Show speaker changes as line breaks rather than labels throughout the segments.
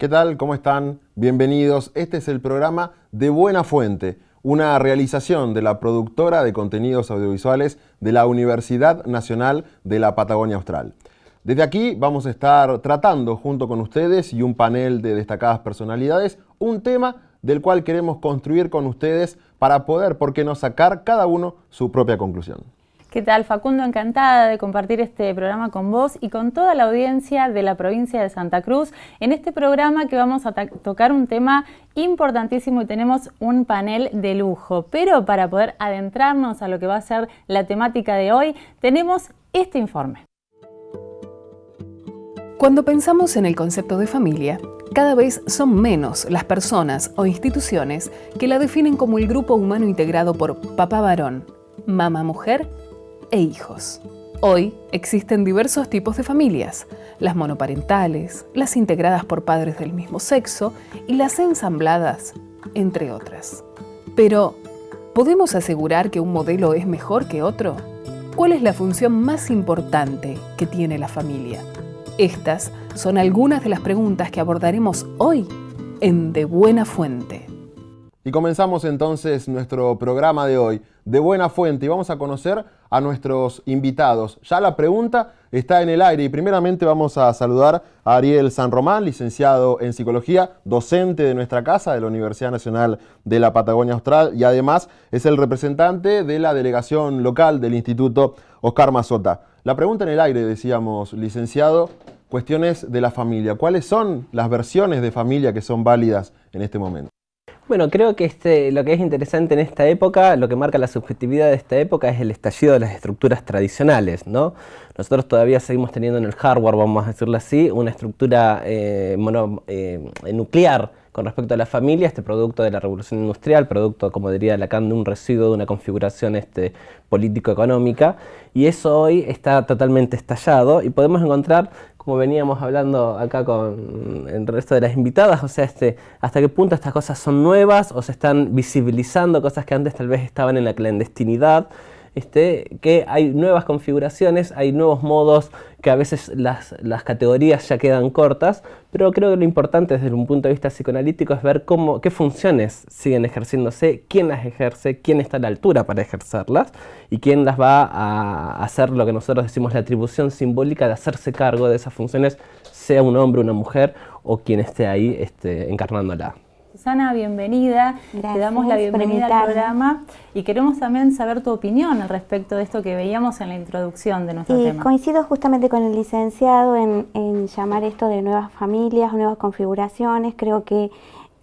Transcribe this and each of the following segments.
¿Qué tal? ¿Cómo están? Bienvenidos. Este es el programa De Buena Fuente, una realización de la productora de contenidos audiovisuales de la Universidad Nacional de la Patagonia Austral. Desde aquí vamos a estar tratando junto con ustedes y un panel de destacadas personalidades un tema del cual queremos construir con ustedes para poder, ¿por qué no?, sacar cada uno su propia conclusión.
¿Qué tal, Facundo? Encantada de compartir este programa con vos y con toda la audiencia de la provincia de Santa Cruz. En este programa que vamos a tocar un tema importantísimo y tenemos un panel de lujo. Pero para poder adentrarnos a lo que va a ser la temática de hoy, tenemos este informe.
Cuando pensamos en el concepto de familia, cada vez son menos las personas o instituciones que la definen como el grupo humano integrado por papá varón, mamá mujer e hijos. Hoy existen diversos tipos de familias, las monoparentales, las integradas por padres del mismo sexo y las ensambladas, entre otras. Pero, ¿podemos asegurar que un modelo es mejor que otro? ¿Cuál es la función más importante que tiene la familia? Estas son algunas de las preguntas que abordaremos hoy en De Buena Fuente.
Y comenzamos entonces nuestro programa de hoy, De Buena Fuente, y vamos a conocer a nuestros invitados. Ya la pregunta está en el aire y primeramente vamos a saludar a Ariel San Román, licenciado en Psicología, docente de nuestra casa de la Universidad Nacional de la Patagonia Austral y además es el representante de la delegación local del Instituto Oscar Mazota. La pregunta en el aire, decíamos, licenciado, cuestiones de la familia. ¿Cuáles son las versiones de familia que son válidas en este momento?
Bueno, creo que lo que es interesante en esta época, lo que marca la subjetividad de esta época es el estallido de las estructuras tradicionales, ¿no? Nosotros todavía seguimos teniendo en el hardware, vamos a decirlo así, una estructura nuclear con respecto a la familia, este producto de la revolución industrial, producto, como diría Lacan, de un residuo de una configuración político-económica, y eso hoy está totalmente estallado y podemos encontrar, como veníamos hablando acá con el resto de las invitadas, o sea, hasta qué punto estas cosas son nuevas o se están visibilizando cosas que antes tal vez estaban en la clandestinidad, que hay nuevas configuraciones, hay nuevos modos que a veces las categorías ya quedan cortas, pero creo que lo importante desde un punto de vista psicoanalítico es ver qué funciones siguen ejerciéndose, quién las ejerce, quién está a la altura para ejercerlas y quién las va a hacer lo que nosotros decimos la atribución simbólica de hacerse cargo de esas funciones, sea un hombre, una mujer o quien esté ahí encarnándola.
Susana, bienvenida.
Gracias,
te damos la bienvenida al programa y queremos también saber tu opinión al respecto de esto que veíamos en la introducción de nuestro tema.
Coincido justamente con el licenciado en llamar esto de nuevas familias, nuevas configuraciones. Creo que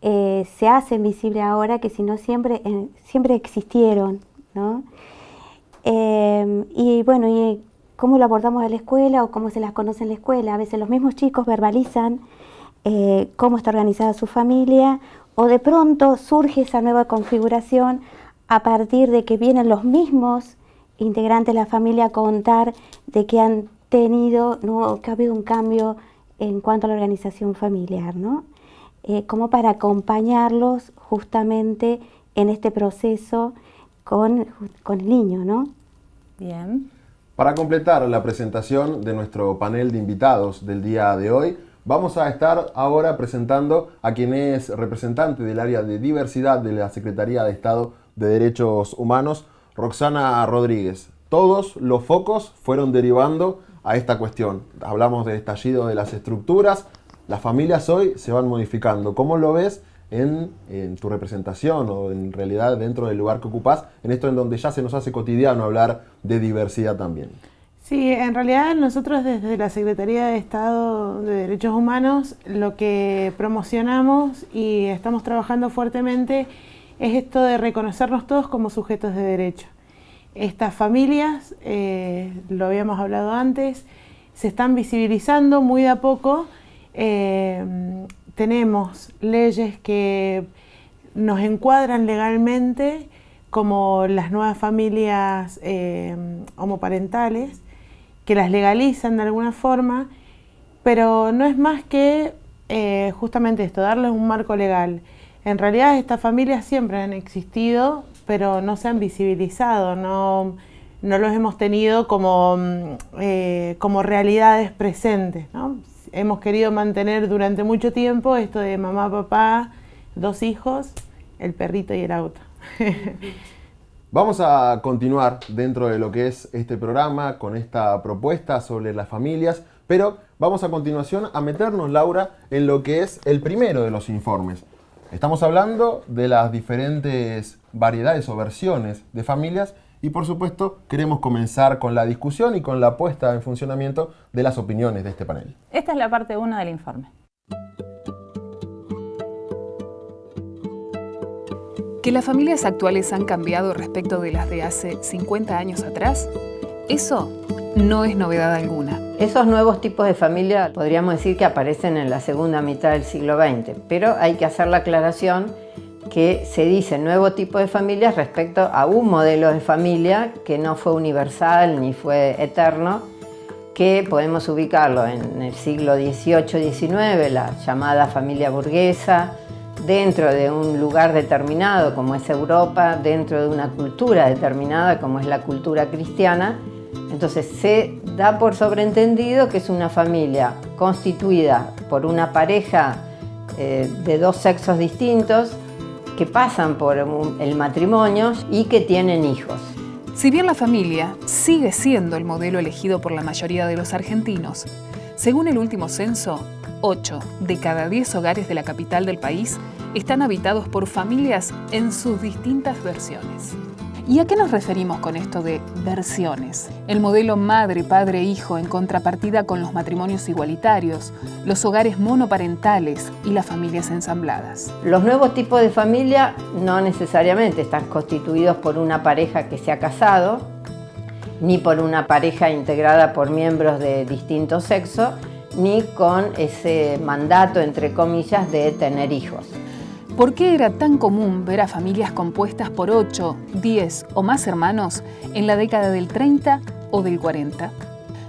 se hacen visible ahora que si no siempre existieron, ¿no? Y bueno, y cómo lo abordamos en la escuela o cómo se las conoce en la escuela. A veces los mismos chicos verbalizan cómo está organizada su familia, o de pronto surge esa nueva configuración a partir de que vienen los mismos integrantes de la familia a contar de que han tenido, ¿no?, que ha habido un cambio en cuanto a la organización familiar, ¿no? Como para acompañarlos justamente en este proceso con el niño, ¿no?
Bien.
Para completar la presentación de nuestro panel de invitados del día de hoy, vamos a estar ahora presentando a quien es representante del área de diversidad de la Secretaría de Estado de Derechos Humanos, Roxana Rodríguez. Todos los focos fueron derivando a esta cuestión. Hablamos de estallido de las estructuras, las familias hoy se van modificando. ¿Cómo lo ves en tu representación o en realidad dentro del lugar que ocupás, en esto en donde ya se nos hace cotidiano hablar de diversidad también?
Sí, en realidad nosotros desde la Secretaría de Estado de Derechos Humanos lo que promocionamos y estamos trabajando fuertemente es esto de reconocernos todos como sujetos de derecho. Estas familias, lo habíamos hablado antes, se están visibilizando muy de a poco. Tenemos leyes que nos encuadran legalmente como las nuevas familias homoparentales, que las legalizan de alguna forma, pero no es más que justamente esto, darles un marco legal. En realidad estas familias siempre han existido, pero no se han visibilizado, no los hemos tenido como realidades presentes, ¿no? hemos querido mantener durante mucho tiempo esto de mamá, papá, 2 hijos, el perrito y el auto.
Vamos a continuar dentro de lo que es este programa con esta propuesta sobre las familias, pero vamos a continuación a meternos, Laura, en lo que es el primero de los informes. Estamos hablando de las diferentes variedades o versiones de familias y, por supuesto, queremos comenzar con la discusión y con la puesta en funcionamiento de las opiniones de este panel.
Esta es la parte 1 del informe.
¿Que las familias actuales han cambiado respecto de las de hace 50 años atrás? Eso no es novedad alguna.
Esos nuevos tipos de familia podríamos decir que aparecen en la segunda mitad del siglo XX, pero hay que hacer la aclaración que se dice nuevo tipo de familias respecto a un modelo de familia que no fue universal ni fue eterno, que podemos ubicarlo en el siglo XVIII-XIX, la llamada familia burguesa, dentro de un lugar determinado como es Europa, dentro de una cultura determinada como es la cultura cristiana. Entonces se da por sobreentendido que es una familia constituida por una pareja de 2 sexos distintos que pasan por el matrimonio y que tienen hijos.
Si bien la familia sigue siendo el modelo elegido por la mayoría de los argentinos, según el último censo, 8 de cada 10 hogares de la capital del país están habitados por familias en sus distintas versiones. ¿Y a qué nos referimos con esto de versiones? El modelo madre, padre, hijo en contrapartida con los matrimonios igualitarios, los hogares monoparentales y las familias ensambladas.
Los nuevos tipos de familia no necesariamente están constituidos por una pareja que se ha casado, ni por una pareja integrada por miembros de distinto sexo, ni con ese mandato, entre comillas, de tener hijos.
¿Por qué era tan común ver a familias compuestas por 8, 10 o más hermanos en la década del 30 o del 40?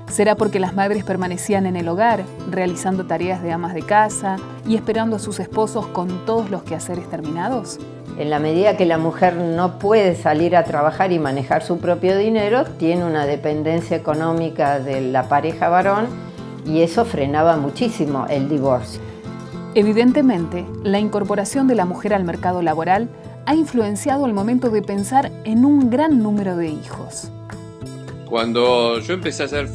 ¿Será porque las madres permanecían en el hogar, realizando tareas de amas de casa y esperando a sus esposos con todos los quehaceres terminados?
En la medida que la mujer no puede salir a trabajar y manejar su propio dinero, tiene una dependencia económica de la pareja varón y eso frenaba muchísimo el divorcio.
Evidentemente, la incorporación de la mujer al mercado laboral ha influenciado el momento de pensar en un gran número de hijos.
Cuando yo empecé a hacer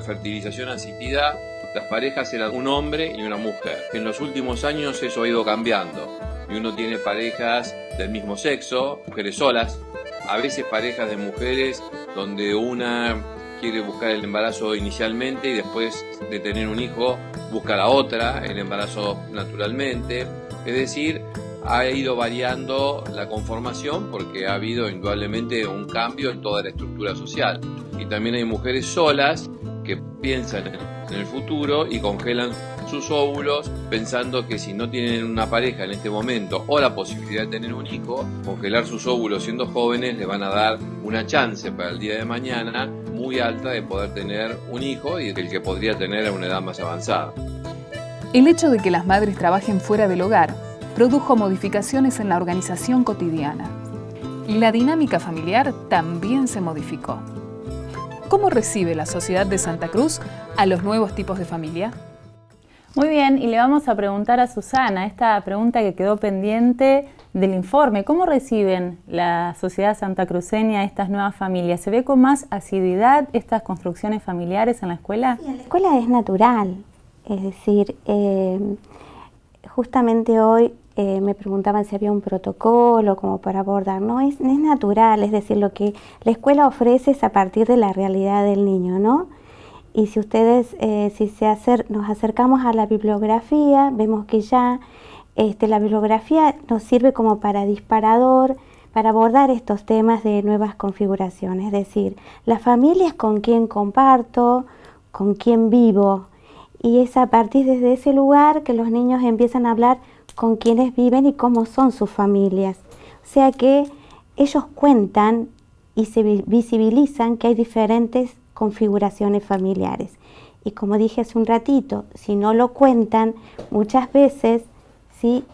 fertilización asistida, las parejas eran un hombre y una mujer. En los últimos años eso ha ido cambiando y uno tiene parejas del mismo sexo, mujeres solas, a veces parejas de mujeres donde una quiere buscar el embarazo inicialmente y después de tener un hijo busca la otra, el embarazo naturalmente. Es decir, ha ido variando la conformación porque ha habido indudablemente un cambio en toda la estructura social. Y también hay mujeres solas que piensan en el futuro y congelan sus óvulos pensando que si no tienen una pareja en este momento o la posibilidad de tener un hijo, congelar sus óvulos siendo jóvenes les van a dar una chance para el día de mañana muy alta de poder tener un hijo y el que podría tener a una edad más avanzada.
El hecho de que las madres trabajen fuera del hogar produjo modificaciones en la organización cotidiana. La dinámica familiar también se modificó. ¿Cómo recibe la sociedad de Santa Cruz a los nuevos tipos de familia?
Muy bien, y le vamos a preguntar a Susana esta pregunta que quedó pendiente del informe. ¿Cómo reciben la sociedad santacruceña estas nuevas familias? ¿Se ve con más asiduidad estas construcciones familiares en la escuela?
Sí, en la escuela es natural, es decir, justamente hoy me preguntaban si había un protocolo como para abordar. No, es natural, es decir, lo que la escuela ofrece es a partir de la realidad del niño, ¿no? Y si ustedes, nos acercamos a la bibliografía, vemos que ya la bibliografía nos sirve como para disparador, para abordar estos temas de nuevas configuraciones. Es decir, la familia es con quien comparto, con quien vivo. Y es a partir desde ese lugar que los niños empiezan a hablar con quienes viven y cómo son sus familias. O sea que ellos cuentan y se visibilizan que hay diferentes configuraciones familiares. Y como dije hace un ratito, si no lo cuentan, muchas veces, ¿sí?,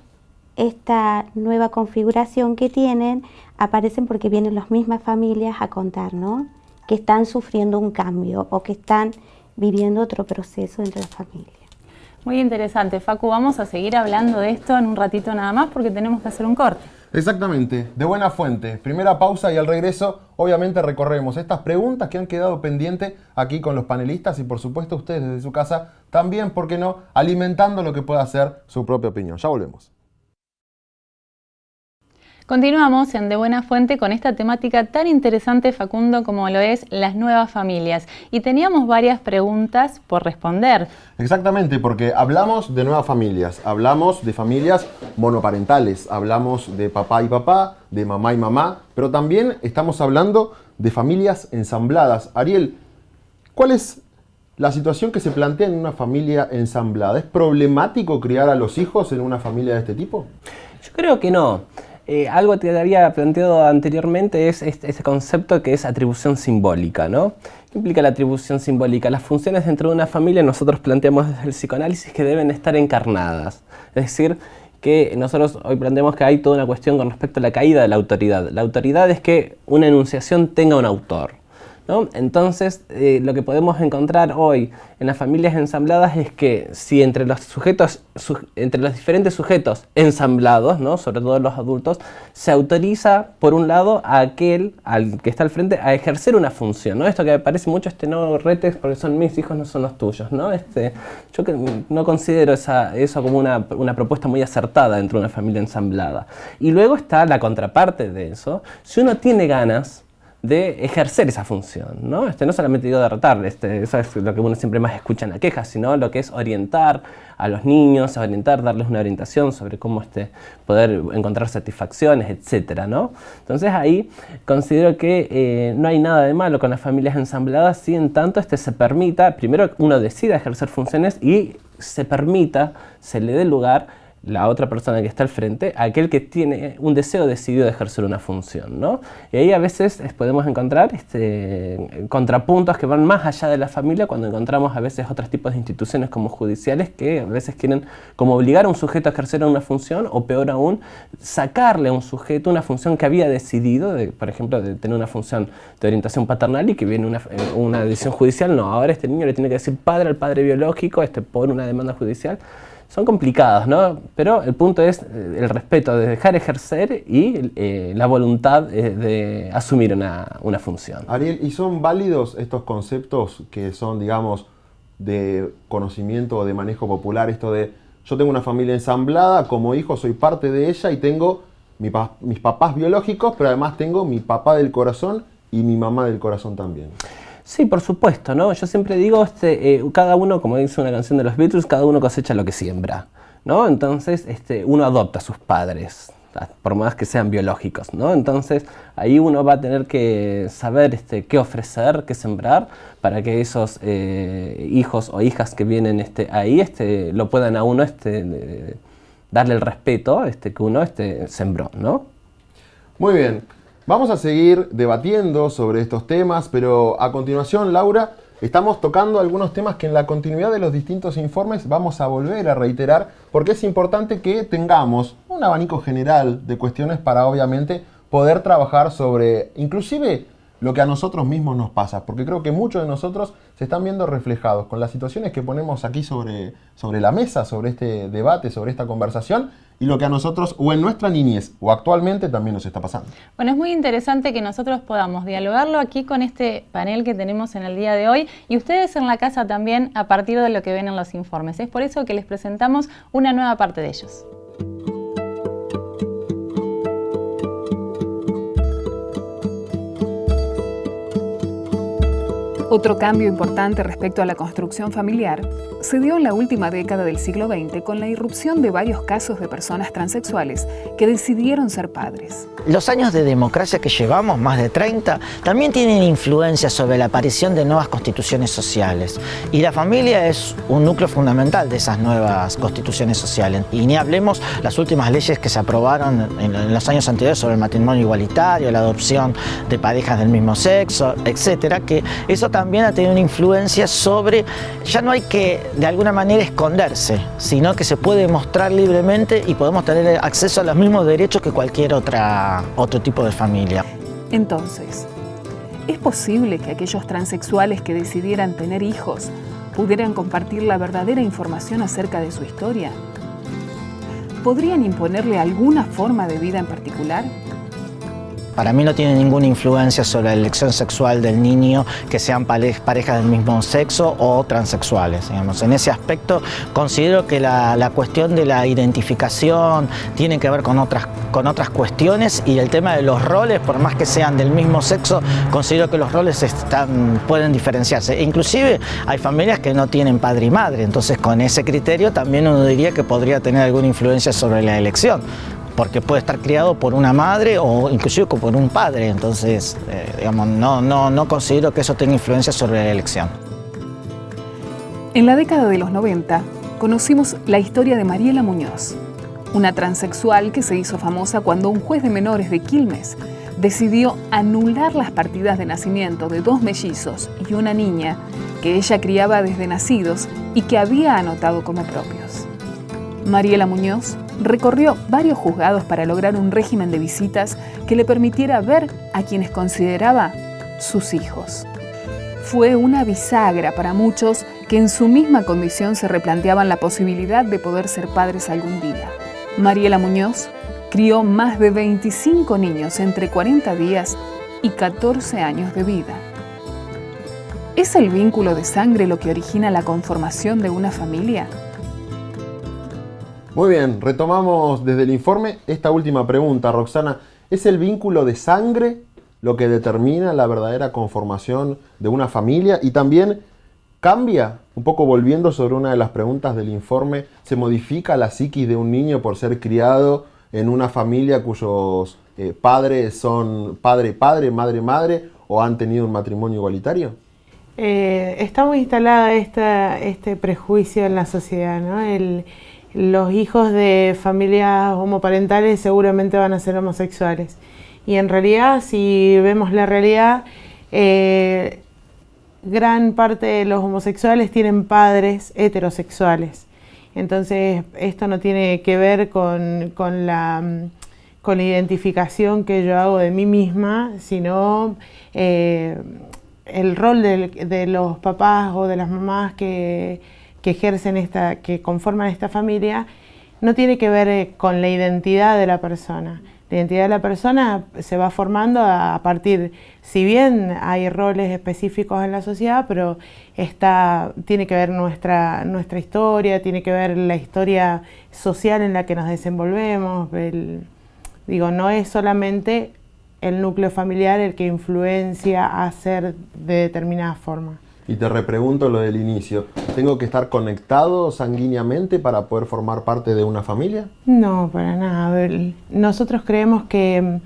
esta nueva configuración que tienen, aparecen porque vienen las mismas familias a contar, ¿no?, que están sufriendo un cambio o que están viviendo otro proceso entre las familias.
Muy interesante, Facu. Vamos a seguir hablando de esto en un ratito nada más porque tenemos que hacer un corte.
Exactamente, de buena fuente. Primera pausa y al regreso, obviamente recorremos estas preguntas que han quedado pendientes aquí con los panelistas y por supuesto ustedes desde su casa también, ¿por qué no?, alimentando lo que pueda ser su propia opinión. Ya volvemos.
Continuamos en De Buena Fuente con esta temática tan interesante, Facundo, como lo es las nuevas familias. Y teníamos varias preguntas por responder.
Exactamente, porque hablamos de nuevas familias, hablamos de familias monoparentales, hablamos de papá y papá, de mamá y mamá, pero también estamos hablando de familias ensambladas. Ariel, ¿cuál es la situación que se plantea en una familia ensamblada? ¿Es problemático criar a los hijos en una familia de este tipo?
Yo creo que no. Algo que te había planteado anteriormente es ese concepto que es atribución simbólica, ¿no? ¿Qué implica la atribución simbólica? Las funciones dentro de una familia nosotros planteamos desde el psicoanálisis que deben estar encarnadas. Es decir, que nosotros hoy planteamos que hay toda una cuestión con respecto a la caída de la autoridad. La autoridad es que una enunciación tenga un autor, ¿no? Entonces, lo que podemos encontrar hoy en las familias ensambladas es que si entre los sujetos, entre los diferentes sujetos ensamblados, ¿no?, sobre todo los adultos, se autoriza, por un lado, a aquel al que está al frente a ejercer una función, ¿no? Esto que me parece mucho, no retes porque son mis hijos, no son los tuyos, ¿no? Yo no considero eso como una propuesta muy acertada dentro de una familia ensamblada. Y luego está la contraparte de eso. Si uno tiene ganas de ejercer esa función, ¿no? No solamente digo de retar, eso es lo que uno siempre más escucha en la queja, sino lo que es orientar a los niños, darles una orientación sobre cómo poder encontrar satisfacciones, etcétera, ¿no? Entonces ahí considero que no hay nada de malo con las familias ensambladas, si en tanto se permita, primero uno decida ejercer funciones y se le dé lugar la otra persona que está al frente, aquel que tiene un deseo decidido de ejercer una función, ¿no? Y ahí a veces podemos encontrar contrapuntos que van más allá de la familia cuando encontramos a veces otros tipos de instituciones como judiciales que a veces quieren como obligar a un sujeto a ejercer una función o peor aún, sacarle a un sujeto una función que había decidido, por ejemplo, de tener una función de orientación paternal y que viene una decisión judicial, no, ahora este niño le tiene que decir padre al padre biológico por una demanda judicial. Son complicados, ¿no? Pero el punto es el respeto de dejar ejercer y la voluntad de asumir una función.
Ariel, ¿y son válidos estos conceptos que son, digamos, de conocimiento o de manejo popular? Esto de, yo tengo una familia ensamblada, como hijo soy parte de ella y tengo mis papás biológicos, pero además tengo mi papá del corazón y mi mamá del corazón también.
Sí, por supuesto, ¿no? Yo siempre digo, cada uno, como dice una canción de los Beatles, cada uno cosecha lo que siembra, ¿no? Entonces, uno adopta a sus padres, por más que sean biológicos, ¿no? Entonces, ahí uno va a tener que saber qué ofrecer, qué sembrar, para que esos hijos o hijas que vienen ahí, lo puedan a uno darle el respeto que uno sembró, ¿no?
Muy bien. Vamos a seguir debatiendo sobre estos temas, pero a continuación, Laura, estamos tocando algunos temas que en la continuidad de los distintos informes vamos a volver a reiterar, porque es importante que tengamos un abanico general de cuestiones para obviamente poder trabajar sobre inclusive lo que a nosotros mismos nos pasa, porque creo que muchos de nosotros se están viendo reflejados con las situaciones que ponemos aquí sobre la mesa, sobre este debate, sobre esta conversación, y lo que a nosotros, o en nuestra niñez, o actualmente, también nos está pasando.
Bueno, es muy interesante que nosotros podamos dialogarlo aquí con este panel que tenemos en el día de hoy, y ustedes en la casa también a partir de lo que ven en los informes. Es por eso que les presentamos una nueva parte de ellos.
Otro cambio importante respecto a la construcción familiar se dio en la última década del siglo XX con la irrupción de varios casos de personas transexuales que decidieron ser padres.
Los años de democracia que llevamos, más de 30, también tienen influencia sobre la aparición de nuevas constituciones sociales. Y la familia es un núcleo fundamental de esas nuevas constituciones sociales. Y ni hablemos las últimas leyes que se aprobaron en los años anteriores sobre el matrimonio igualitario, la adopción de parejas del mismo sexo, etcétera, que eso también ha tenido una influencia sobre, ya no hay que de alguna manera esconderse, sino que se puede mostrar libremente y podemos tener acceso a los mismos derechos que cualquier otro tipo de familia.
Entonces, ¿es posible que aquellos transexuales que decidieran tener hijos pudieran compartir la verdadera información acerca de su historia? ¿Podrían imponerle alguna forma de vida en particular?
Para mí no tiene ninguna influencia sobre la elección sexual del niño que sean parejas del mismo sexo o transexuales, digamos. En ese aspecto considero que la cuestión de la identificación tiene que ver con otras cuestiones, y el tema de los roles, por más que sean del mismo sexo, considero que los roles pueden diferenciarse. E inclusive hay familias que no tienen padre y madre, entonces con ese criterio también uno diría que podría tener alguna influencia sobre la elección, porque puede estar criado por una madre o inclusive por un padre, entonces digamos, no considero que eso tenga influencia sobre la elección.
En la década de los 90 conocimos la historia de Mariela Muñoz, una transexual que se hizo famosa cuando un juez de menores de Quilmes decidió anular las partidas de nacimiento de 2 mellizos y una niña que ella criaba desde nacidos y que había anotado como propios. Mariela Muñoz recorrió varios juzgados para lograr un régimen de visitas que le permitiera ver a quienes consideraba sus hijos. Fue una bisagra para muchos que en su misma condición se replanteaban la posibilidad de poder ser padres algún día. Mariela Muñoz crió más de 25 niños entre 40 días y 14 años de vida. ¿Es el vínculo de sangre lo que origina la conformación de una familia?
Muy bien, retomamos desde el informe esta última pregunta, Roxana. ¿Es el vínculo de sangre lo que determina la verdadera conformación de una familia? Y también cambia, un poco volviendo sobre una de las preguntas del informe, ¿se modifica la psiquis de un niño por ser criado en una familia cuyos padres son padre-padre, madre-madre o han tenido un matrimonio igualitario?
Está muy instalada este prejuicio en la sociedad, ¿no? Los hijos de familias homoparentales seguramente van a ser homosexuales. Y en realidad, si vemos la realidad, gran parte de los homosexuales tienen padres heterosexuales. Entonces, esto no tiene que ver con la identificación que yo hago de mí misma, sino el rol de los papás o de las mamás que ejercen que conforman esta familia, no tiene que ver con la identidad de la persona. La identidad de la persona se va formando a partir, si bien hay roles específicos en la sociedad, pero tiene que ver nuestra historia, tiene que ver la historia social en la que nos desenvolvemos. No es solamente el núcleo familiar el que influencia a ser de determinada forma.
Y te repregunto lo del inicio. ¿Tengo que estar conectado sanguíneamente para poder formar parte de una familia?
No, para nada. Nosotros creemos que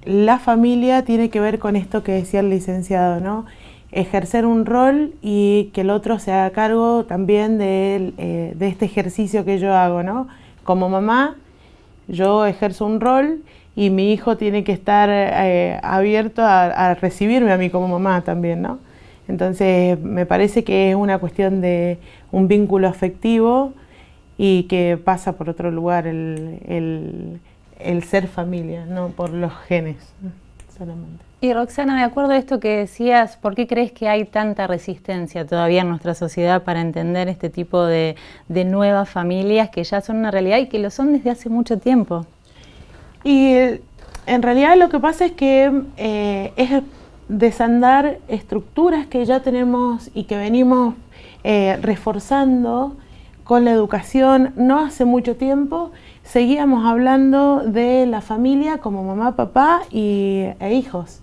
la familia tiene que ver con esto que decía el licenciado, ¿no? Ejercer un rol y que el otro se haga cargo también de este ejercicio que yo hago, ¿no? Como mamá, yo ejerzo un rol y mi hijo tiene que estar abierto a recibirme a mí como mamá también, ¿no? Entonces me parece que es una cuestión de un vínculo afectivo y que pasa por otro lugar el ser familia, no por los genes solamente.
Y Roxana, de acuerdo a esto que decías, ¿por qué crees que hay tanta resistencia todavía en nuestra sociedad para entender este tipo de nuevas familias que ya son una realidad y que lo son desde hace mucho tiempo?
Y en realidad lo que pasa es que es desandar estructuras que ya tenemos y que venimos reforzando con la educación. No hace mucho tiempo seguíamos hablando de la familia como mamá, papá e hijos,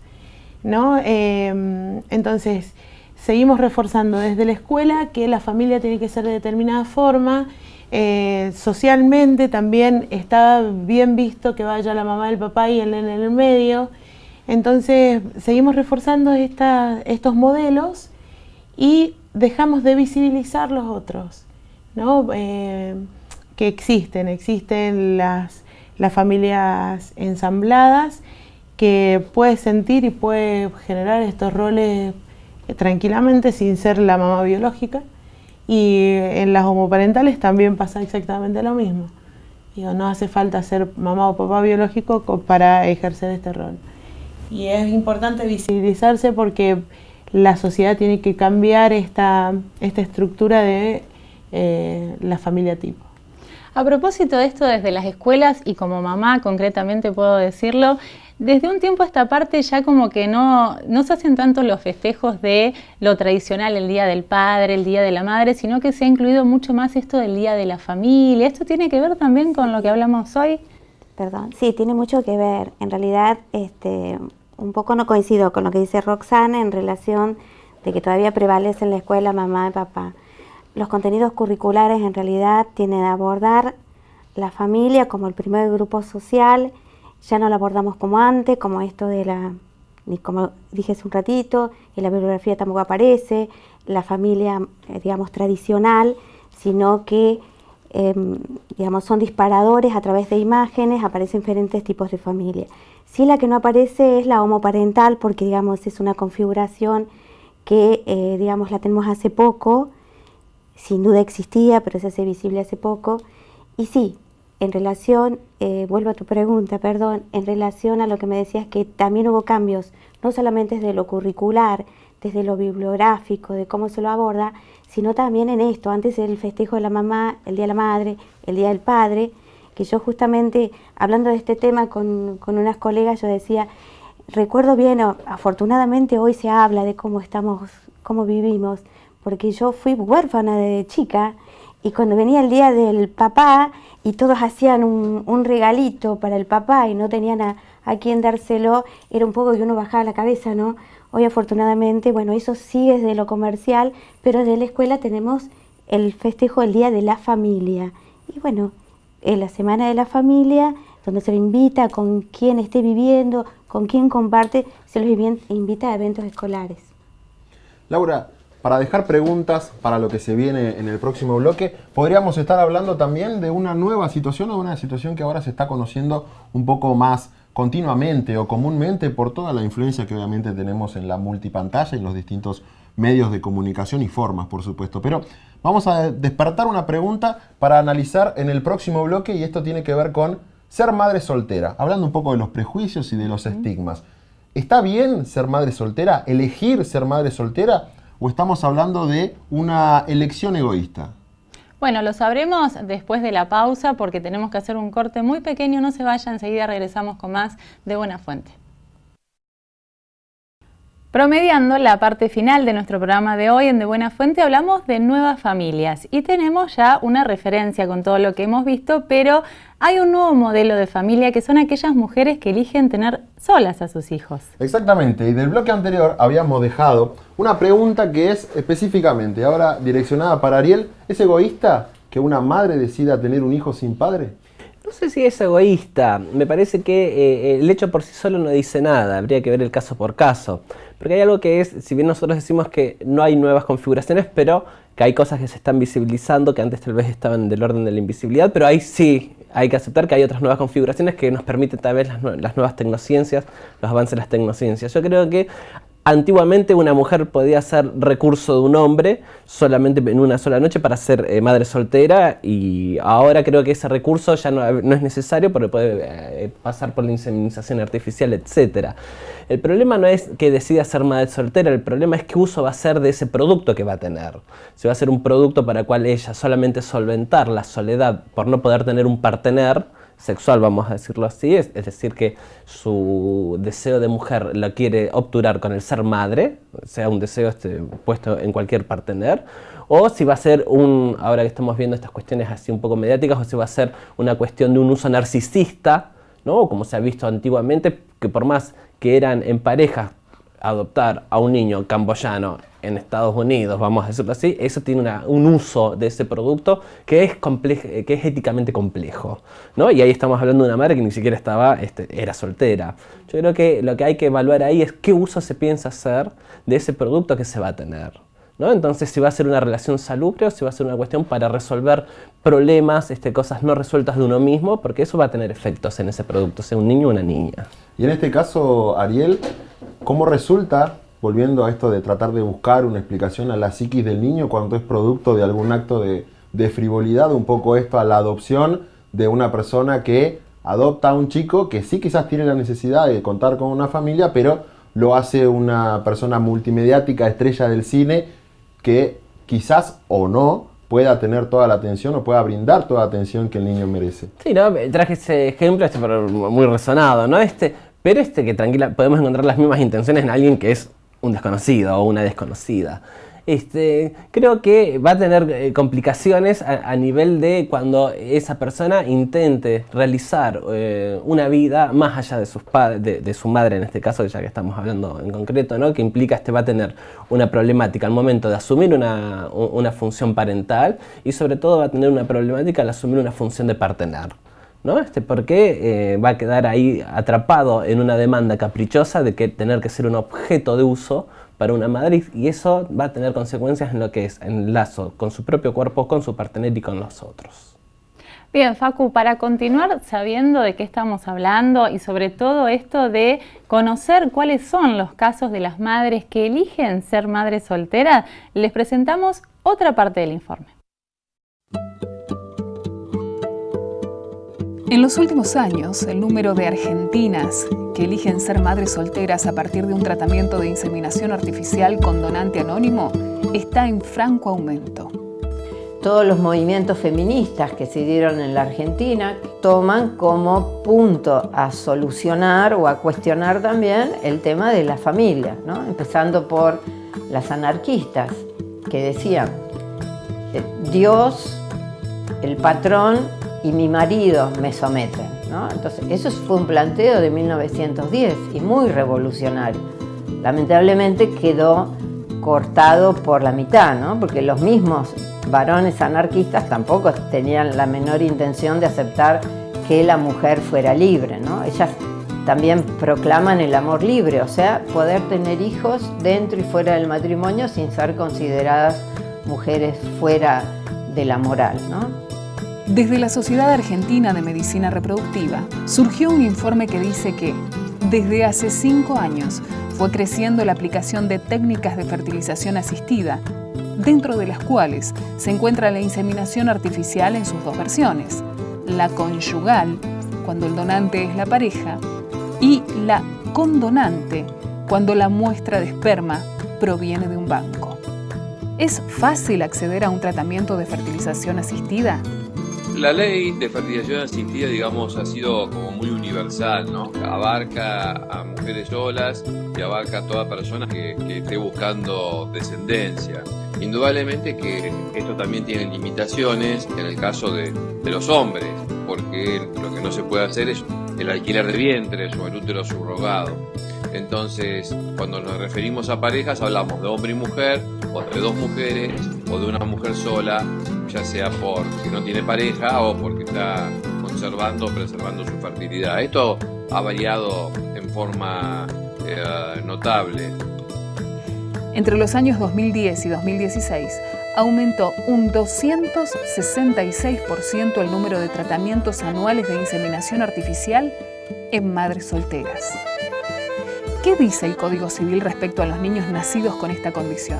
¿no? Entonces seguimos reforzando desde la escuela que la familia tiene que ser de determinada forma. Socialmente también está bien visto que vaya la mamá, el papá y el nene en el medio. Entonces seguimos reforzando estos modelos y dejamos de visibilizar los otros, ¿no? Que existen las familias ensambladas, que puede sentir y puede generar estos roles tranquilamente sin ser la mamá biológica. Y en las homoparentales también pasa exactamente lo mismo. No hace falta ser mamá o papá biológico para ejercer este rol. Y es importante visibilizarse porque la sociedad tiene que cambiar esta estructura de la familia tipo.
A propósito de esto, desde las escuelas y como mamá concretamente puedo decirlo, desde un tiempo a esta parte ya como que no se hacen tanto los festejos de lo tradicional, el Día del Padre, el Día de la Madre, sino que se ha incluido mucho más esto del Día de la Familia. ¿Esto tiene que ver también con lo que hablamos hoy?
Perdón, sí, tiene mucho que ver. En realidad, un poco no coincido con lo que dice Roxana en relación de que todavía prevalece en la escuela mamá y papá. Los contenidos curriculares en realidad tienen a abordar la familia como el primer grupo social. Ya no la abordamos como antes, como esto de ni como dije hace un ratito, en la bibliografía tampoco aparece, la familia, digamos, tradicional, sino que, digamos, son disparadores a través de imágenes, aparecen diferentes tipos de familia. Sí, la que no aparece es la homoparental, porque, digamos, es una configuración que, digamos, la tenemos hace poco, sin duda existía, pero se hace visible hace poco. Y sí, en relación, vuelvo a tu pregunta, perdón, en relación a lo que me decías, que también hubo cambios, no solamente desde lo curricular, desde lo bibliográfico, de cómo se lo aborda, sino también en esto, antes el festejo de la mamá, el Día de la Madre, el Día del Padre, que yo justamente, hablando de este tema con unas colegas, yo decía, recuerdo bien, afortunadamente hoy se habla de cómo estamos, cómo vivimos, porque yo fui huérfana de chica y cuando venía el día del papá y todos hacían un regalito para el papá y no tenían a quién dárselo, era un poco que uno bajaba la cabeza, ¿no? Hoy afortunadamente, bueno, eso sigue desde lo comercial, pero desde la escuela tenemos el festejo del Día de la Familia. Y bueno, la Semana de la Familia, donde se le invita con quién esté viviendo, con quién comparte, se los invita a eventos escolares.
Laura, para dejar preguntas para lo que se viene en el próximo bloque, podríamos estar hablando también de una nueva situación o una situación que ahora se está conociendo un poco más continuamente o comúnmente por toda la influencia que obviamente tenemos en la multipantalla y en los distintos medios de comunicación y formas, por supuesto. Pero vamos a despertar una pregunta para analizar en el próximo bloque y esto tiene que ver con ser madre soltera, hablando un poco de los prejuicios y de los estigmas. ¿Está bien ser madre soltera? ¿Elegir ser madre soltera? ¿O estamos hablando de una elección egoísta?
Bueno, lo sabremos después de la pausa porque tenemos que hacer un corte muy pequeño. No se vaya, enseguida regresamos con más de Buena Fuente. Promediando la parte final de nuestro programa de hoy en De Buena Fuente, hablamos de nuevas familias y tenemos ya una referencia con todo lo que hemos visto, pero hay un nuevo modelo de familia que son aquellas mujeres que eligen tener solas a sus hijos.
Exactamente, y del bloque anterior habíamos dejado una pregunta que es específicamente, ahora direccionada para Ariel. ¿Es egoísta que una madre decida tener un hijo sin padre?
No sé si es egoísta, me parece que el hecho por sí solo no dice nada, habría que ver el caso por caso. Porque hay algo que es, si bien nosotros decimos que no hay nuevas configuraciones, pero que hay cosas que se están visibilizando, que antes tal vez estaban del orden de la invisibilidad, pero ahí sí hay que aceptar que hay otras nuevas configuraciones que nos permiten tal vez las nuevas tecnociencias, los avances de las tecnociencias. Yo creo que antiguamente una mujer podía ser recurso de un hombre solamente en una sola noche para ser madre soltera, y ahora creo que ese recurso ya no es necesario porque puede pasar por la inseminización artificial, etc. El problema no es que decida ser madre soltera, el problema es qué uso va a hacer de ese producto que va a tener. Si va a ser un producto para el cual ella solamente solventar la soledad por no poder tener un partener sexual, vamos a decirlo así, es decir, que su deseo de mujer lo quiere obturar con el ser madre, sea un deseo puesto en cualquier partener, o si va a ser ahora que estamos viendo estas cuestiones así un poco mediáticas, o si va a ser una cuestión de un uso narcisista, ¿no? Como se ha visto antiguamente, que por más que eran en pareja, adoptar a un niño camboyano en Estados Unidos, vamos a decirlo así, eso tiene un uso de ese producto que es éticamente complejo, ¿no? Y ahí estamos hablando de una madre que ni siquiera era soltera. Yo creo que lo que hay que evaluar ahí es qué uso se piensa hacer de ese producto que se va a tener, ¿no? Entonces, si va a ser una relación salubre o si va a ser una cuestión para resolver problemas, cosas no resueltas de uno mismo, porque eso va a tener efectos en ese producto, sea un niño o una niña.
Y en este caso, Ariel, ¿cómo resulta, volviendo a esto de tratar de buscar una explicación a la psiquis del niño cuando es producto de algún acto de frivolidad, un poco esto a la adopción de una persona que adopta a un chico que sí quizás tiene la necesidad de contar con una familia, pero lo hace una persona multimediática, estrella del cine, que quizás o no pueda tener toda la atención o pueda brindar toda la atención que el niño merece.
Sí, ¿no? Traje ese ejemplo muy resonado, ¿no? Pero que tranquila, podemos encontrar las mismas intenciones en alguien que es un desconocido o una desconocida. Creo que va a tener complicaciones a nivel de cuando esa persona intente realizar una vida más allá de sus padres, de su madre en este caso, ya que estamos hablando en concreto, ¿no? Que implica va a tener una problemática al momento de asumir una función parental y sobre todo va a tener una problemática al asumir una función de partener, ¿no? Porque va a quedar ahí atrapado en una demanda caprichosa de que tener que ser un objeto de uso para una madre, y eso va a tener consecuencias en lo que es en el lazo con su propio cuerpo, con su partener y con los otros.
Bien, Facu, para continuar sabiendo de qué estamos hablando y sobre todo esto de conocer cuáles son los casos de las madres que eligen ser madres solteras, les presentamos otra parte del informe.
En los últimos años, el número de argentinas que eligen ser madres solteras a partir de un tratamiento de inseminación artificial con donante anónimo está en franco aumento.
Todos los movimientos feministas que se dieron en la Argentina toman como punto a solucionar o a cuestionar también el tema de la familia, ¿no? Empezando por las anarquistas, que decían, Dios, el patrón y mi marido me someten, ¿no? Entonces, eso fue un planteo de 1910 y muy revolucionario. Lamentablemente quedó cortado por la mitad, ¿no? Porque los mismos varones anarquistas tampoco tenían la menor intención de aceptar que la mujer fuera libre, ¿no? Ellas también proclaman el amor libre, o sea, poder tener hijos dentro y fuera del matrimonio sin ser consideradas mujeres fuera de la moral, ¿no?
Desde la Sociedad Argentina de Medicina Reproductiva surgió un informe que dice que desde hace 5 años fue creciendo la aplicación de técnicas de fertilización asistida, dentro de las cuales se encuentra la inseminación artificial en sus dos versiones, la conyugal, cuando el donante es la pareja, y la condonante, cuando la muestra de esperma proviene de un banco. ¿Es fácil acceder a un tratamiento de fertilización asistida?
La ley de fertilización asistida, digamos, ha sido como muy universal, ¿no? Abarca a mujeres solas y abarca a toda persona que esté buscando descendencia. Indudablemente que esto también tiene limitaciones en el caso de los hombres, porque lo que no se puede hacer es el alquiler de vientres o el útero subrogado. Entonces, cuando nos referimos a parejas, hablamos de hombre y mujer, o de dos mujeres, o de una mujer sola, ya sea porque no tiene pareja o porque está conservando o preservando su fertilidad. Esto ha variado en forma notable.
Entre los años 2010 y 2016, aumentó un 266% el número de tratamientos anuales de inseminación artificial en madres solteras. ¿Qué dice el Código Civil respecto a los niños nacidos con esta condición?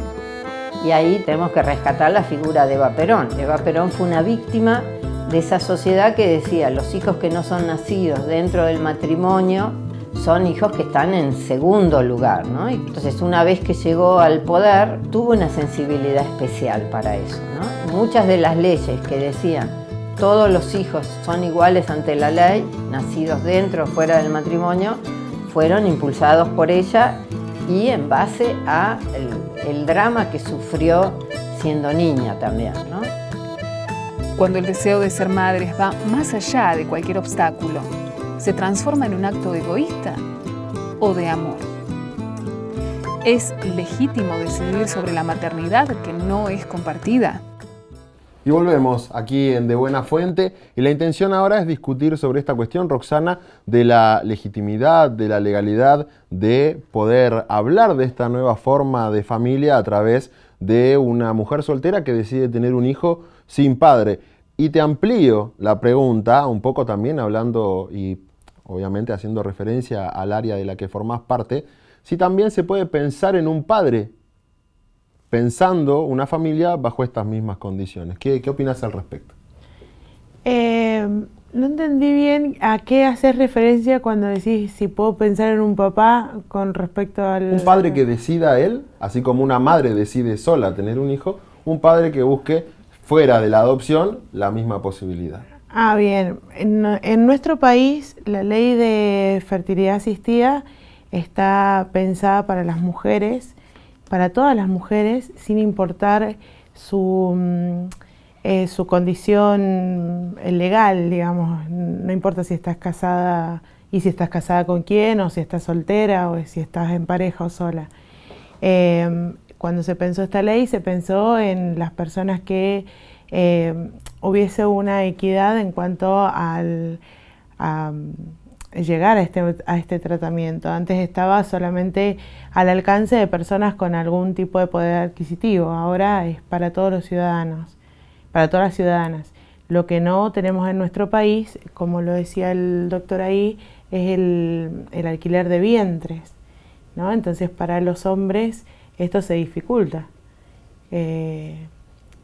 Y ahí tenemos que rescatar la figura de Eva Perón. Eva Perón fue una víctima de esa sociedad que decía, los hijos que no son nacidos dentro del matrimonio son hijos que están en segundo lugar, ¿no? Y entonces, una vez que llegó al poder, tuvo una sensibilidad especial para eso, ¿no? Muchas de las leyes que decían todos los hijos son iguales ante la ley, nacidos dentro o fuera del matrimonio, fueron impulsados por ella y en base a el drama que sufrió siendo niña también, ¿no?
Cuando el deseo de ser madres va más allá de cualquier obstáculo, ¿se transforma en un acto egoísta o de amor? ¿Es legítimo decidir sobre la maternidad que no es compartida?
Y volvemos aquí en De Buena Fuente, y la intención ahora es discutir sobre esta cuestión, Roxana, de la legitimidad, de la legalidad de poder hablar de esta nueva forma de familia a través de una mujer soltera que decide tener un hijo sin padre. Y te amplío la pregunta, un poco también hablando y obviamente haciendo referencia al área de la que formás parte, si también se puede pensar en un padre pensando una familia bajo estas mismas condiciones. ¿Qué opinas al respecto?
No entendí bien a qué haces referencia cuando decís si puedo pensar en un papá con respecto al...
Un padre que decida él, así como una madre decide sola tener un hijo, un padre que busque fuera de la adopción la misma posibilidad.
Ah, bien. En nuestro país la ley de fertilidad asistida está pensada para las mujeres, para todas las mujeres, sin importar su condición legal, digamos. No importa si estás casada y si estás casada con quién, o si estás soltera, o si estás en pareja o sola. Cuando se pensó esta ley, se pensó en las personas que hubiese una equidad en cuanto a llegar a este tratamiento. Antes estaba solamente al alcance de personas con algún tipo de poder adquisitivo, ahora es para todos los ciudadanos, para todas las ciudadanas. Lo que no tenemos en nuestro país, como lo decía el doctor ahí, es el alquiler de vientres, ¿no? Entonces para los hombres esto se dificulta.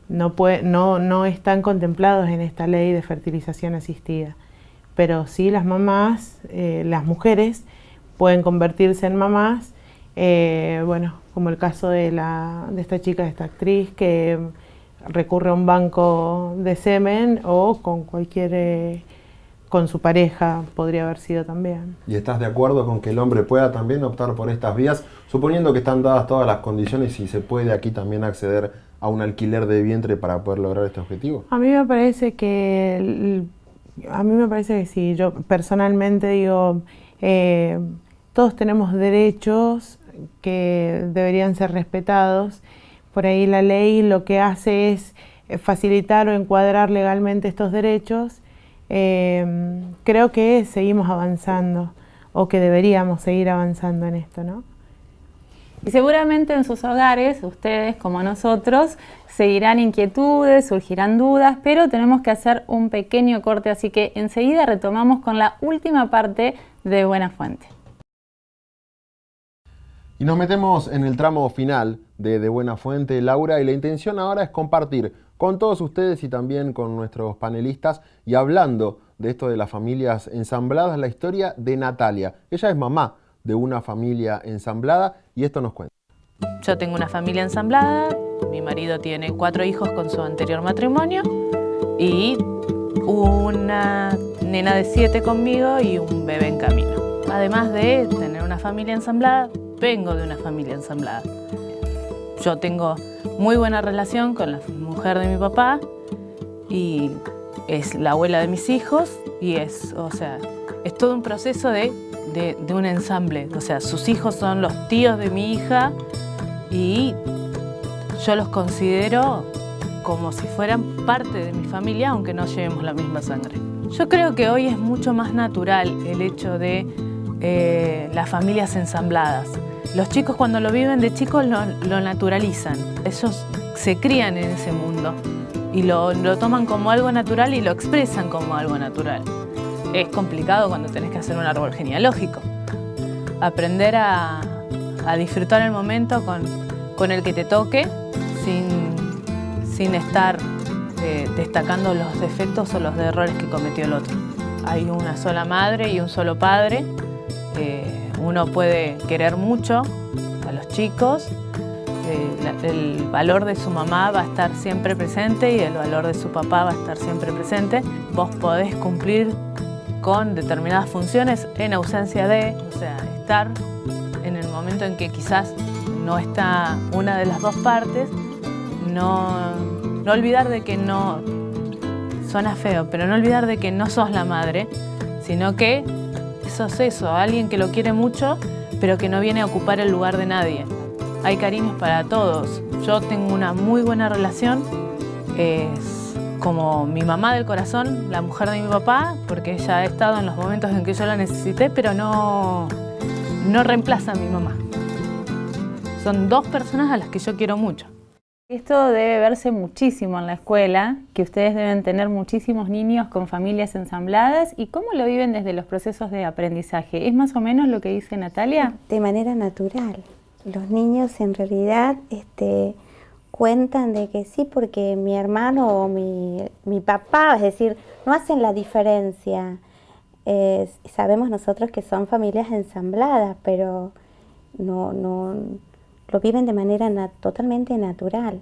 No están contemplados en esta ley de fertilización asistida, pero sí las mamás, las mujeres pueden convertirse en mamás, bueno, como el caso de esta chica, de esta actriz que recurre a un banco de semen, o con con su pareja podría haber sido también.
¿Y estás de acuerdo con que el hombre pueda también optar por estas vías, suponiendo que están dadas todas las condiciones y se puede aquí también acceder a un alquiler de vientre para poder lograr este objetivo?
A mí me parece que sí. Yo personalmente digo, todos tenemos derechos que deberían ser respetados. Por ahí la ley lo que hace es facilitar o encuadrar legalmente estos derechos. Creo que seguimos avanzando, o que deberíamos seguir avanzando en esto, ¿no?
Y seguramente en sus hogares, ustedes como nosotros, seguirán inquietudes, surgirán dudas, pero tenemos que hacer un pequeño corte, así que enseguida retomamos con la última parte de Buena Fuente.
Y nos metemos en el tramo final de Buena Fuente, Laura, y la intención ahora es compartir con todos ustedes y también con nuestros panelistas, y hablando de esto de las familias ensambladas, la historia de Natalia. Ella es mamá de una familia ensamblada y esto nos cuenta.
Yo tengo una familia ensamblada, mi marido tiene 4 hijos con su anterior matrimonio y una nena de 7 conmigo y un bebé en camino. Además de tener una familia ensamblada, vengo de una familia ensamblada. Yo tengo muy buena relación con la mujer de mi papá y es la abuela de mis hijos y es todo un proceso de un ensamble. O sea, sus hijos son los tíos de mi hija y yo los considero como si fueran parte de mi familia, aunque no llevemos la misma sangre. Yo creo que hoy es mucho más natural el hecho de las familias ensambladas. Los chicos cuando lo viven de chicos lo naturalizan. Ellos se crían en ese mundo y lo toman como algo natural y lo expresan como algo natural. Es complicado cuando tenés que hacer un árbol genealógico. Aprender a disfrutar el momento con el que te toque sin estar destacando los defectos o los errores que cometió el otro. Hay una sola madre y un solo padre. Uno puede querer mucho a los chicos, el valor de su mamá va a estar siempre presente y el valor de su papá va a estar siempre presente. Vos podés cumplir con determinadas funciones en ausencia de, estar en el momento en que quizás no está una de las dos partes, no olvidar de que no, suena feo, pero no olvidar de que no sos la madre, sino que sos eso, alguien que lo quiere mucho, pero que no viene a ocupar el lugar de nadie. Hay cariños para todos. Yo tengo una muy buena relación, es como mi mamá del corazón, la mujer de mi papá, porque ella ha estado en los momentos en que yo la necesité, pero no reemplaza a mi mamá. Son dos personas a las que yo quiero mucho.
Esto debe verse muchísimo en la escuela, que ustedes deben tener muchísimos niños con familias ensambladas. ¿Y cómo lo viven desde los procesos de aprendizaje? ¿Es más o menos lo que dice Natalia?
De manera natural. Los niños en realidad cuentan de que sí, porque mi hermano o mi papá, es decir, no hacen la diferencia. Sabemos nosotros que son familias ensambladas, pero no lo viven de manera totalmente natural.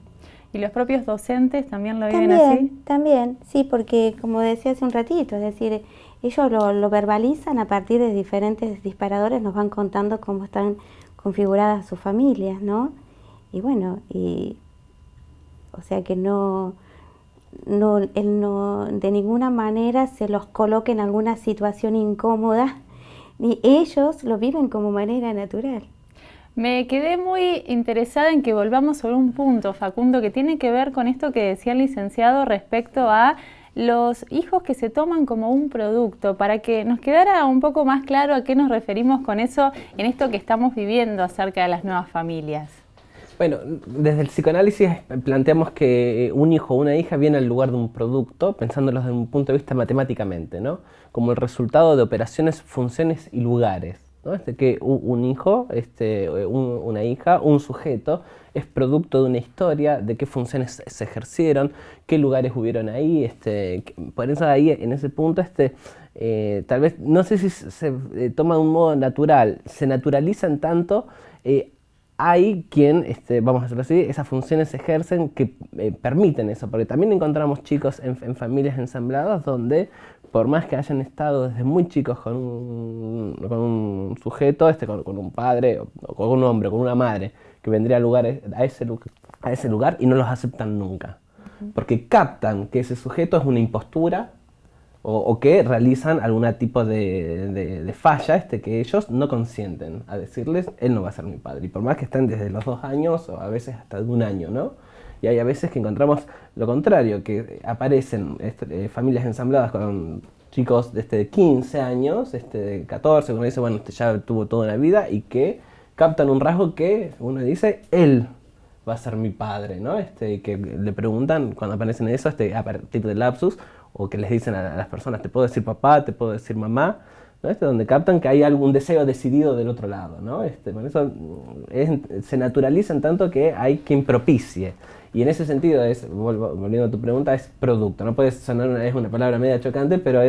¿Y los propios docentes también lo viven así?
También, sí, porque como decía hace un ratito, es decir, ellos lo verbalizan a partir de diferentes disparadores, nos van contando cómo están configuradas sus familias, ¿no? Y bueno, o sea que él no de ninguna manera se los coloque en alguna situación incómoda, ni ellos lo viven como manera natural.
Me quedé muy interesada en que volvamos sobre un punto, Facundo, que tiene que ver con esto que decía el licenciado respecto a los hijos que se toman como un producto, para que nos quedara un poco más claro a qué nos referimos con eso en esto que estamos viviendo acerca de las nuevas familias.
Bueno, desde el psicoanálisis planteamos que un hijo o una hija viene al lugar de un producto, pensándolo desde un punto de vista matemáticamente, ¿no? Como el resultado de operaciones, funciones y lugares, ¿no? Que un hijo, una hija, un sujeto, es producto de una historia, de qué funciones se ejercieron, qué lugares hubieron ahí. Por eso ahí, en ese punto, tal vez, no sé si se toma de un modo natural, se naturalizan tanto. Hay quien, vamos a hacerlo así, esas funciones se ejercen que permiten eso, porque también encontramos chicos en familias ensambladas donde, por más que hayan estado desde muy chicos con un sujeto, con un padre, o con un hombre, con una madre, que vendría a ese lugar y no los aceptan nunca, porque captan que ese sujeto es una impostura, o que realizan algún tipo de falla que ellos no consienten a decirles, él no va a ser mi padre. Y por más que estén desde los 2 años o a veces hasta de 1 año, ¿no? Y hay a veces que encontramos lo contrario, que aparecen familias ensambladas con chicos de 15 años, de 14, uno dice, bueno, ya tuvo toda una vida, y que captan un rasgo que uno dice, él va a ser mi padre, ¿no? Y que le preguntan, cuando aparecen eso, a partir del lapsus, o que les dicen a las personas, te puedo decir papá, te puedo decir mamá, ¿no? Donde captan que hay algún deseo decidido del otro lado, ¿no? Por eso se naturalizan tanto que hay quien propicie. Y en ese sentido, volviendo a tu pregunta, es producto. No puede sonar, es una palabra media chocante, pero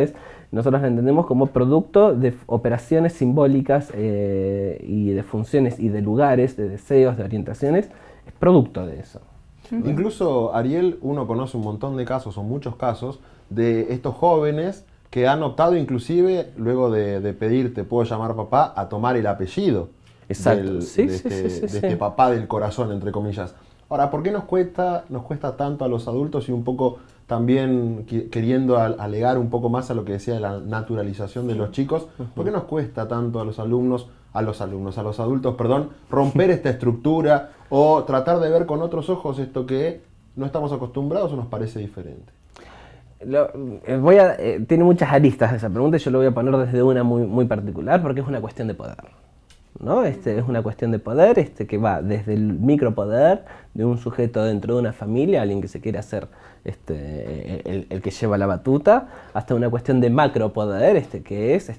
nosotros la entendemos como producto de operaciones simbólicas y de funciones y de lugares, de deseos, de orientaciones, es producto de eso.
Incluso, Ariel, uno conoce un montón de casos, o muchos casos, de estos jóvenes que han optado inclusive, luego de pedir te puedo llamar papá, a tomar el apellido.
Exacto.
de este papá del corazón, entre comillas. Ahora, ¿por qué nos cuesta tanto a los adultos, y un poco también queriendo alegar un poco más a lo que decía de la naturalización de los chicos, por qué nos cuesta tanto a los adultos, romper esta estructura o tratar de ver con otros ojos esto que no estamos acostumbrados o nos parece diferente?
Tiene muchas aristas esa pregunta, y yo lo voy a poner desde una muy particular, porque es una cuestión de poder, ¿no? Es una cuestión de poder que va desde el micropoder de un sujeto dentro de una familia, alguien que se quiere hacer el que lleva la batuta, hasta una cuestión de macropoder, que es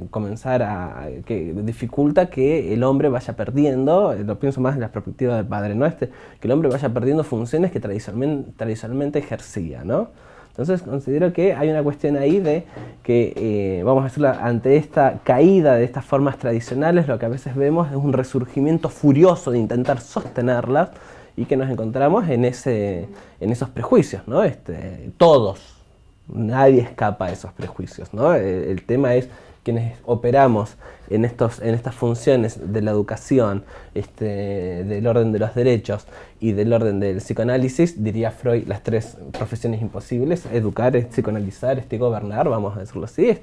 comenzar que dificulta que el hombre vaya perdiendo, lo pienso más en la perspectiva del padre, ¿no? Que el hombre vaya perdiendo funciones que tradicionalmente ejercía, ¿no? Entonces considero que hay una cuestión ahí de que, vamos a decirlo, ante esta caída de estas formas tradicionales, lo que a veces vemos es un resurgimiento furioso de intentar sostenerlas, y que nos encontramos en esos prejuicios, ¿no? Todos, nadie escapa a esos prejuicios, ¿no? El tema es quienes operamos en estas funciones de la educación, del orden de los derechos y del orden del psicoanálisis, diría Freud, las 3 profesiones imposibles: educar, psicoanalizar, gobernar, vamos a decirlo así.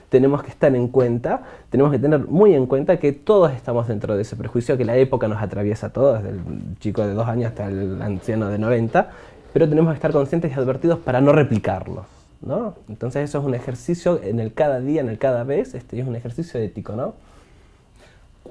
Tenemos que estar en cuenta, tenemos que tener muy en cuenta que todos estamos dentro de ese prejuicio, que la época nos atraviesa a todos, desde el chico de 2 años hasta el anciano de 90, pero tenemos que estar conscientes y advertidos para no replicarlos, ¿no? Entonces eso es un ejercicio en el cada día, en el cada vez, es un ejercicio ético, ¿no?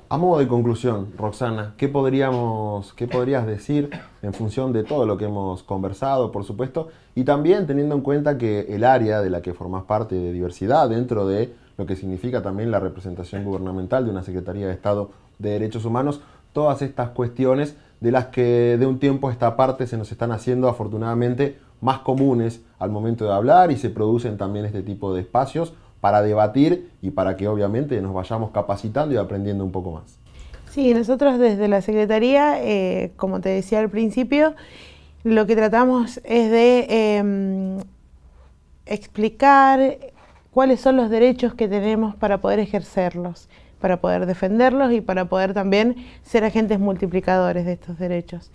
A modo de conclusión, Roxana, ¿qué podrías decir en función de todo lo que hemos conversado, por supuesto, y también teniendo en cuenta que el área de la que formás parte de diversidad, dentro de lo que significa también la representación gubernamental de una Secretaría de Estado de Derechos Humanos, todas estas cuestiones de las que de un tiempo a esta parte se nos están haciendo afortunadamente más comunes al momento de hablar, y se producen también este tipo de espacios para debatir y para que obviamente nos vayamos capacitando y aprendiendo un poco más.
Sí, nosotros desde la Secretaría, como te decía al principio, lo que tratamos es de explicar cuáles son los derechos que tenemos para poder ejercerlos, para poder defenderlos y para poder también ser agentes multiplicadores de estos derechos.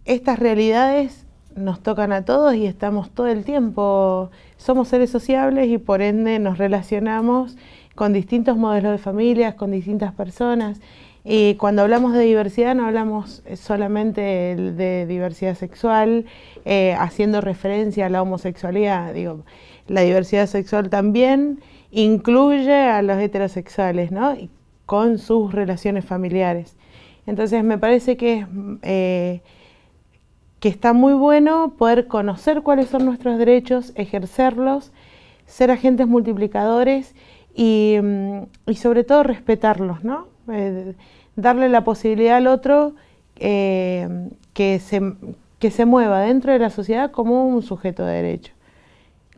Estas realidades nos tocan a todos y estamos todo el tiempo, somos seres sociables y por ende nos relacionamos con distintos modelos de familias, con distintas personas. Y cuando hablamos de diversidad no hablamos solamente de diversidad sexual, haciendo referencia a la homosexualidad. Digo, la diversidad sexual también incluye a los heterosexuales, ¿no? Y con sus relaciones familiares. Entonces me parece que está muy bueno poder conocer cuáles son nuestros derechos, ejercerlos, ser agentes multiplicadores y sobre todo respetarlos, ¿no? Darle la posibilidad al otro que se mueva dentro de la sociedad como un sujeto de derecho.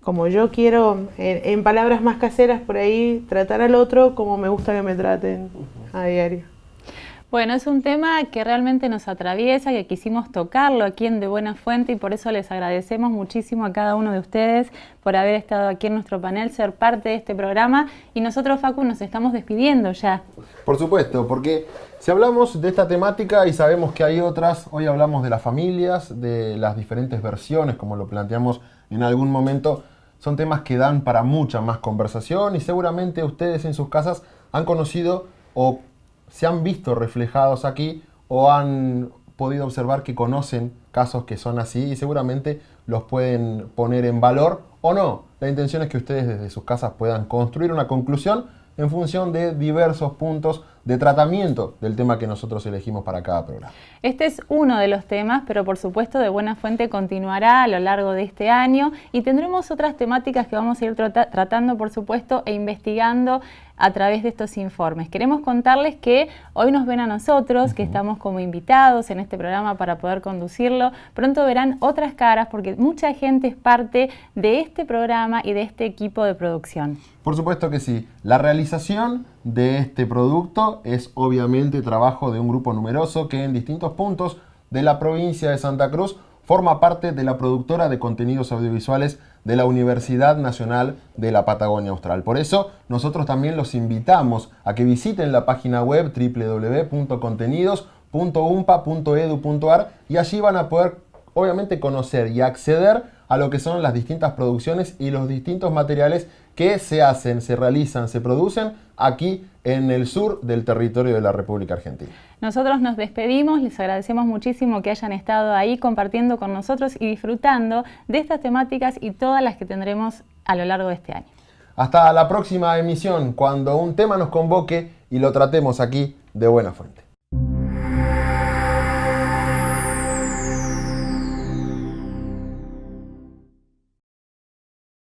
Como yo quiero, en palabras más caseras por ahí, tratar al otro como me gusta que me traten a diario.
Bueno, es un tema que realmente nos atraviesa, que quisimos tocarlo aquí en De Buena Fuente, y por eso les agradecemos muchísimo a cada uno de ustedes por haber estado aquí en nuestro panel, ser parte de este programa, y nosotros, Facu, nos estamos despidiendo ya.
Por supuesto, porque si hablamos de esta temática y sabemos que hay otras, hoy hablamos de las familias, de las diferentes versiones, como lo planteamos en algún momento, son temas que dan para mucha más conversación, y seguramente ustedes en sus casas han conocido o se han visto reflejados aquí o han podido observar que conocen casos que son así y seguramente los pueden poner en valor o no. La intención es que ustedes desde sus casas puedan construir una conclusión en función de diversos puntos de tratamiento del tema que nosotros elegimos para cada programa.
Este es uno de los temas, pero por supuesto De Buena Fuente continuará a lo largo de este año y tendremos otras temáticas que vamos a ir tratando, por supuesto, e investigando a través de estos informes. Queremos contarles que hoy nos ven a nosotros, que estamos como invitados en este programa para poder conducirlo. Pronto verán otras caras porque mucha gente es parte de este programa y de este equipo de producción.
Por supuesto que sí. La realización de este producto es obviamente trabajo de un grupo numeroso que en distintos puntos de la provincia de Santa Cruz forma parte de la productora de contenidos audiovisuales de la Universidad Nacional de la Patagonia Austral. Por eso, nosotros también los invitamos a que visiten la página web www.contenidos.umpa.edu.ar y allí van a poder, obviamente, conocer y acceder a lo que son las distintas producciones y los distintos materiales que se hacen, se realizan, se producen aquí en el sur del territorio de la República Argentina.
Nosotros nos despedimos, les agradecemos muchísimo que hayan estado ahí compartiendo con nosotros y disfrutando de estas temáticas y todas las que tendremos a lo largo de este año.
Hasta la próxima emisión, cuando un tema nos convoque y lo tratemos aquí de Buena Fuente.